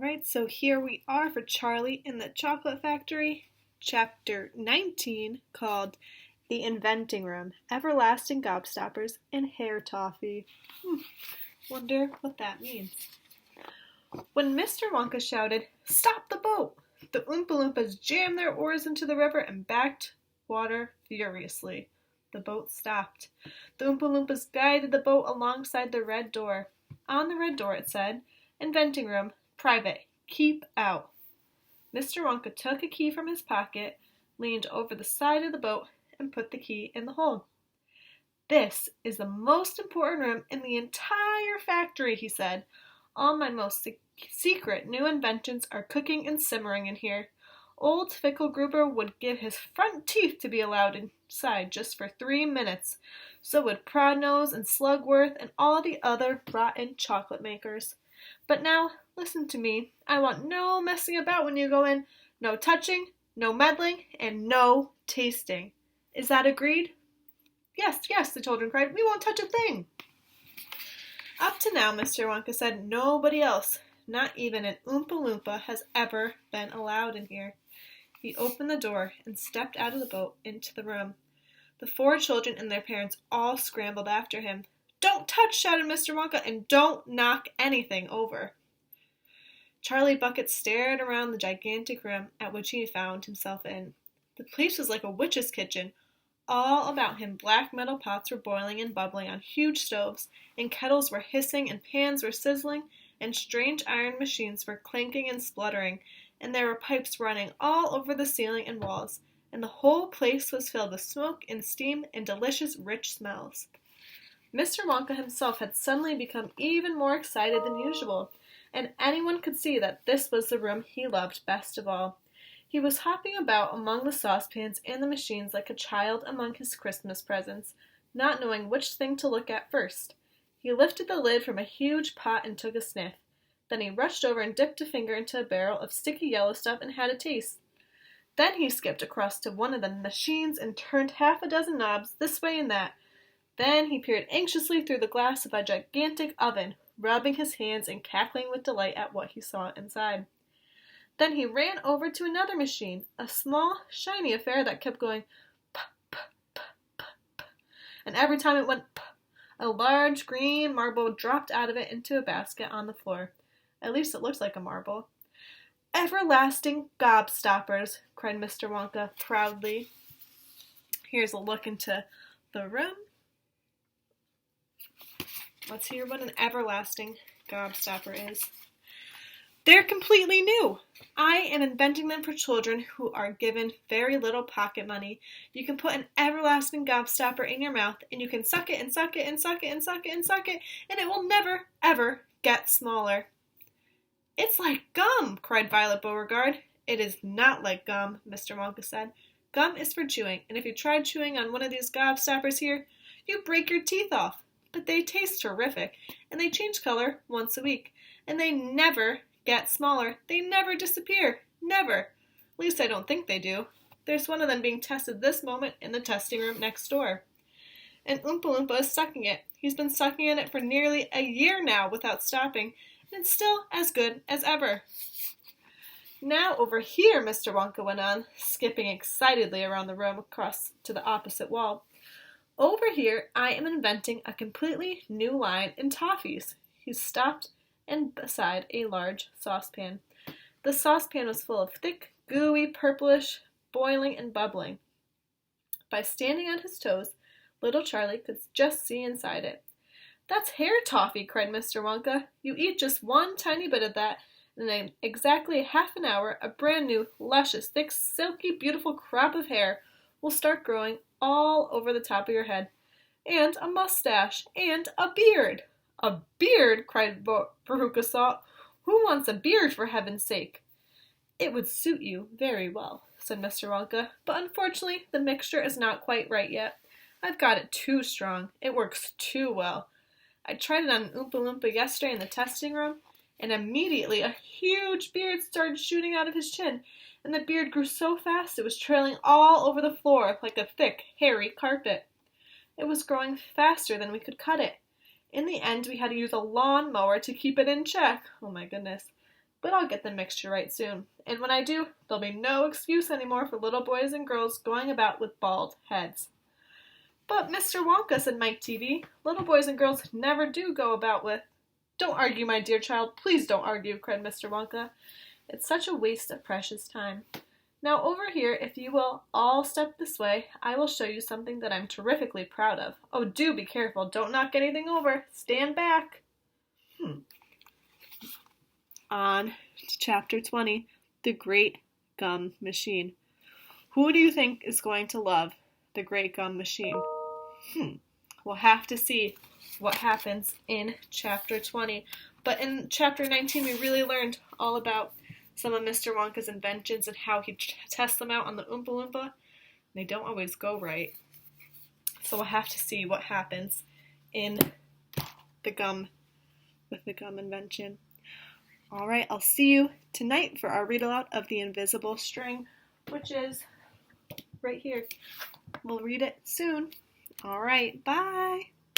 Alright, so here we are for Charlie in the Chocolate Factory, Chapter 19, called The Inventing Room, Everlasting Gobstoppers, and Hair Toffee. Wonder what that means. When Mr. Wonka shouted, "Stop the boat!" the Oompa Loompas jammed their oars into the river and backed water furiously. The boat stopped. The Oompa Loompas guided the boat alongside the red door. On the red door it said, "Inventing Room. Private. Keep out." Mr. Wonka took a key from his pocket, leaned over the side of the boat, and put the key in the hole. "This is the most important room in the entire factory," he said. "All my most secret new inventions are cooking and simmering in here. Old Fickelgruber would give his front teeth to be allowed inside just for 3 minutes. So would Prodnose and Slugworth and all the other rotten chocolate makers. But now, listen to me. I want no messing about when you go in, no touching, no meddling, and no tasting. Is that agreed?" "Yes, yes," the children cried. "We won't touch a thing." Up to now, Mr. Wonka said, nobody else, not even an Oompa Loompa, has ever been allowed in here. He opened the door and stepped out of the boat into the room. The 4 children and their parents all scrambled after him. "Don't touch!" shouted Mr. Wonka, "and don't knock anything over." Charlie Bucket stared around the gigantic room at which he found himself in. The place was like a witch's kitchen. All about him black metal pots were boiling and bubbling on huge stoves, and kettles were hissing, and pans were sizzling, and strange iron machines were clanking and spluttering, and there were pipes running all over the ceiling and walls, and the whole place was filled with smoke and steam and delicious rich smells. Mr. Wonka himself had suddenly become even more excited than usual, and anyone could see that this was the room he loved best of all. He was hopping about among the saucepans and the machines like a child among his Christmas presents, not knowing which thing to look at first. He lifted the lid from a huge pot and took a sniff. Then he rushed over and dipped a finger into a barrel of sticky yellow stuff and had a taste. Then he skipped across to one of the machines and turned half a dozen knobs this way and that. Then he peered anxiously through the glass of a gigantic oven, rubbing his hands and cackling with delight at what he saw inside. Then he ran over to another machine, a small, shiny affair that kept going p p p p p, and every time it went p, a large green marble dropped out of it into a basket on the floor. At least it looked like a marble. "Everlasting Gobstoppers!" cried Mr. Wonka proudly. Here's a look into the room. Let's hear what an everlasting gobstopper is. "They're completely new. I am inventing them for children who are given very little pocket money. You can put an everlasting gobstopper in your mouth, and you can suck it and suck it and suck it and suck it and suck it, and it will never, ever get smaller." "It's like gum!" cried Violet Beauregard. "It is not like gum," Mr. Wonka said. "Gum is for chewing, and if you try chewing on one of these gobstoppers here, you break your teeth off. But they taste terrific, and they change color once a week, and they never get smaller. They never disappear. Never. At least I don't think they do. There's one of them being tested this moment in the testing room next door. And Oompa Loompa is sucking it. He's been sucking in it for nearly a year now without stopping, and it's still as good as ever." "Now over here," Mr. Wonka went on, skipping excitedly around the room across to the opposite wall. "Over here I am inventing a completely new line in toffees." He stopped and beside a large saucepan. The saucepan was full of thick, gooey, purplish, boiling and bubbling. By standing on his toes, little Charlie could just see inside it. "That's hair toffee!" cried Mr. Wonka. "You eat just one tiny bit of that, and in exactly half an hour a brand new, luscious, thick, silky, beautiful crop of hair will start growing all over the top of your head, and a mustache, and a beard." "A beard!" cried Veruca Salt. "Who wants a beard, for heaven's sake?" "It would suit you very well," said Mr. Wonka, "but unfortunately the mixture is not quite right yet. I've got it too strong. It works too well. I tried it on an Oompa Loompa yesterday in the testing room, and immediately a huge beard started shooting out of his chin, and the beard grew so fast it was trailing all over the floor like a thick, hairy carpet. It was growing faster than we could cut it. In the end, we had to use a lawn mower to keep it in check. Oh my goodness. But I'll get the mixture right soon. And when I do, there'll be no excuse anymore for little boys and girls going about with bald heads. But Mr. Wonka, said Mike Teavee, little boys and girls never do go about with... Don't argue, my dear child, please don't argue, cried Mr. Wonka. It's such a waste of precious time. Now over here, if you will all step this way, I will show you something that I'm terrifically proud of. Oh, do be careful, don't knock anything over. Stand back. On to Chapter 20, The Great Gum Machine. Who do you think is going to love the Great Gum Machine? We'll have to see what happens in Chapter 20. But in Chapter 19, we really learned all about some of Mr. Wonka's inventions and how he tests them out on the Oompa Loompa. They don't always go right. So we'll have to see what happens in the gum, with the gum invention. All right, I'll see you tonight for our read aloud of The Invisible String, which is right here. We'll read it soon. All right, bye.